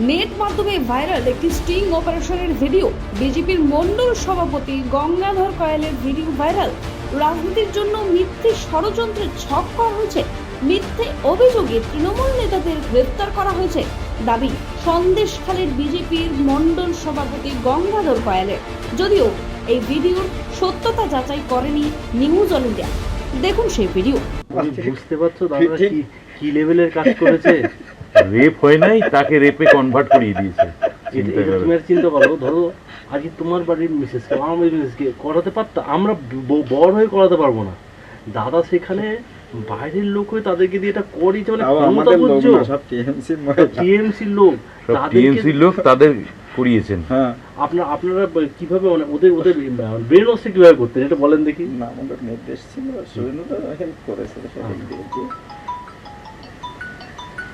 Net মাধ্যমে viral একটি sting অপারেশনের ভিডিও। বিজেপির মণ্ডল সভাপতি গঙ্গাধর কয়ালের ভিডিও ভাইরাল। রাজনীতির জন্য মিথ্যে ষড়যন্ত্রের ছক করা হয়েছে। মিথ্যে অভিযোগে তৃণমূল নেতাদের গ্রেফতার করা হয়েছে দাবি সন্দেশখালীর বিজেপির মণ্ডল সভাপতি গঙ্গাধর কয়ালের। যদিও এই ভিডিওর সত্যতা যাচাই করেনি নিউজ অল ইন্ডিয়া। দেখুন সেই ভিডিও। বুঝতে পারছো দাদা কি লেভেলের কাজ করেছে? রেপ হয় নাই, তাকে রেপে কনভার্ট করিয়ে দিয়েছে। তুমি আর চিন্তা করো, ধরো আজকে তোমার বাড়ির মিসেসকে আমার বাড়ির মিসেসকে করাতে পারতো, আমরা বড় হয়ে করাতে পারবো না। দাদা সেখানে বাইরের লোক হয়ে তাদেরকে দিয়ে এটা করিয়েছে, মানে টিএমসির লোক তাদের করিয়েছেন। হ্যাঁ, আপনারা কিভাবে মানে ওদের ব্রেন ওয়াশটা কিভাবে করতেন এটা বলেন দেখি। না, আমাদের নির্দেশ ছিল, সুরেন্দ্র হেল্প করেছে।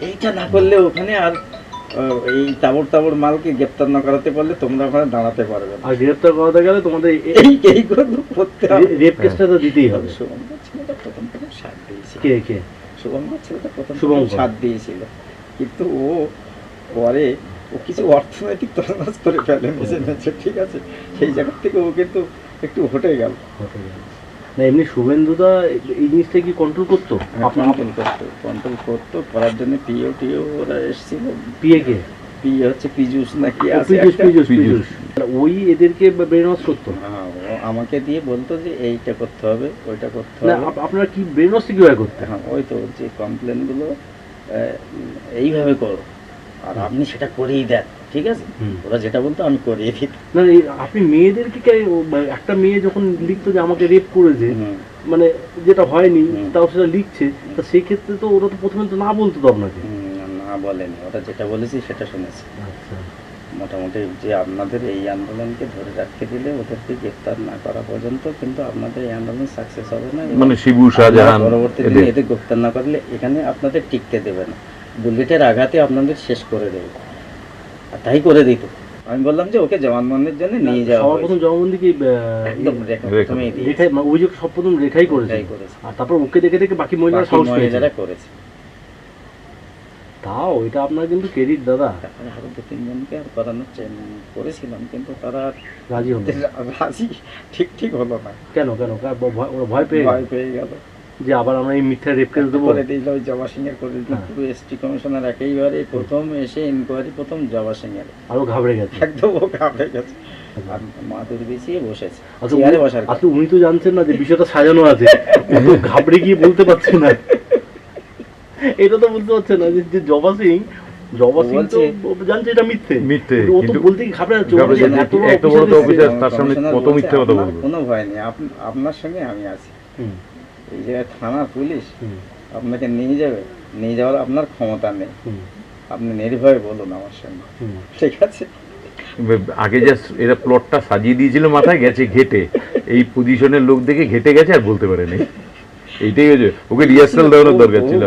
এইটা না করলে ওখানে আর এই তাবড় মালকে গ্রেপ্তার না করাতে পারলে তোমরা ওখানে দাঁড়াতে পারবে না। আর গ্রেপ্তার করাতে গেলে তোমাদের এইগুলো করতে হবে। রেপ কেসটা তো দিতেই হবে। শুভঙ্কর ছেলেটা প্রথম সাথ দিয়েছিল। কে শুভঙ্কর ছেলেটা প্রথম শুভঙ্কর সাথ দিয়েছিল, কিন্তু ও পরে ও কিছু অর্থনৈতিক তছনছ করে ফেলে মেছে, ঠিক আছে? সেই জায়গা থেকে ও কিন্তু একটু হটে গেল। না, এমনি শুভেন্দুদা এই জিনিসটা কি কন্ট্রোল করতো? কন্ট্রোল করতো, করার জন্য টিও ওরা এসেছিল। পিএ হচ্ছে পীযুষ নাকি পীযুষ ওই এদেরকে ব্রেন ওয়াশ করতো। হ্যাঁ, আমাকে দিয়ে বলতো যে এইটা করতে হবে, ওইটা করতে হবে। আপনারা কি ব্রেন ওয়াশ কিভাবে করতেন? হ্যাঁ, ওই তো যে কমপ্লেনগুলো এইভাবে করো, আর আপনি সেটা করেই দেন, ঠিক আছে? ওরা যেটা বলতো আমি করিয়ে দিই। না, আপনি মেয়েদেরকে একটা মেয়ে যখন লিখতো যে আমাকে রেপ করেছে, মানে যেটা হয়নি তাও সেটা লিখছে, তা সেই ক্ষেত্রে তো ওরা তো প্রথমে তো না বলতো তো আপনাকে। না বলেনি, ওরা যেটা বলেছি সেটা শুনেছি। মোটামুটি যে আপনাদের এই আন্দোলনকে ধরে রাখতে দিলে ওদেরকে গ্রেফতার না করা পর্যন্ত কিন্তু আপনাদের এই আন্দোলন সাকসেস হবে না। মানে শিবু শাহজাহান পরবর্তী দিনে এদের গ্রেফতার না করলে এখানে আপনাদের টিকতে দেবে না, বুলেটের আঘাতে আপনাদের শেষ করে দেবে। আর তাই করে দিত। আমি বললাম যে ওকে জবানবন্দির জন্য নিয়ে যাওয়া। সবার প্রথম জবানবন্দি কি একদম রেখাই, ওই যে সব প্রথম রেখাই করেছে, আর তারপর ওকে দেখে বাকি মহিলারা করেছে। তাও এটা আপনার কিন্তু ক্রেডিট দাদা। আরো 2-3 জনকে আর করানোর করেছিলাম, কিন্তু তারা রাজি ঠিক হলো না। কেন ওরা ভয় পেয়ে গেল যে আবার আমরা এই মিথ্যা রেপ কেস দেবো। করে দিল ওই জবা সিং এর, করে দিল পুরো এসটি কমিশনার একেবারে প্রথম এসে ইনকোয়ারি প্রথম জবা সিং এর। আরো ঘাবড়ে গেছে, একদম ও ঘাবড়ে গেছে, আর মাদুর বিছিয়ে বসেছে। আসলে উনি তো জানছেন না যে বিষয়টা সাজানো আছে, ঘাবড়ে গিয়ে বলতে পারছে না। এটা তো বুঝতে পারছে না যে জবা সিং তো জানছে এটা মিথ্যে, ও তো বলতে কি ঘাবড়ে যাচ্ছে। এত বড় অফিসার, তার সামনে কত মিথ্যে কথা বলবো? কোনো ভয় নেই, আপনার সঙ্গে আমি আছি। এই জায়গায় থানা পুলিশ আপনাকে নিয়ে যাবে, নিয়ে যাওয়ার আপনার ক্ষমতা নেই। আপনি নির্ভয়ে বলুন আমার সঙ্গে, ঠিক আছে? আগে যা এরা প্লটটা সাজিয়ে দিয়েছিল, মাথায় গেছে ঘেটে, এই পজিশনের লোক দেখে ঘেটে গেছে আর বলতে পারেনি। এইটাই হয়েছে, ওকে রিহার্সাল দেওয়ানোর দরকার ছিল।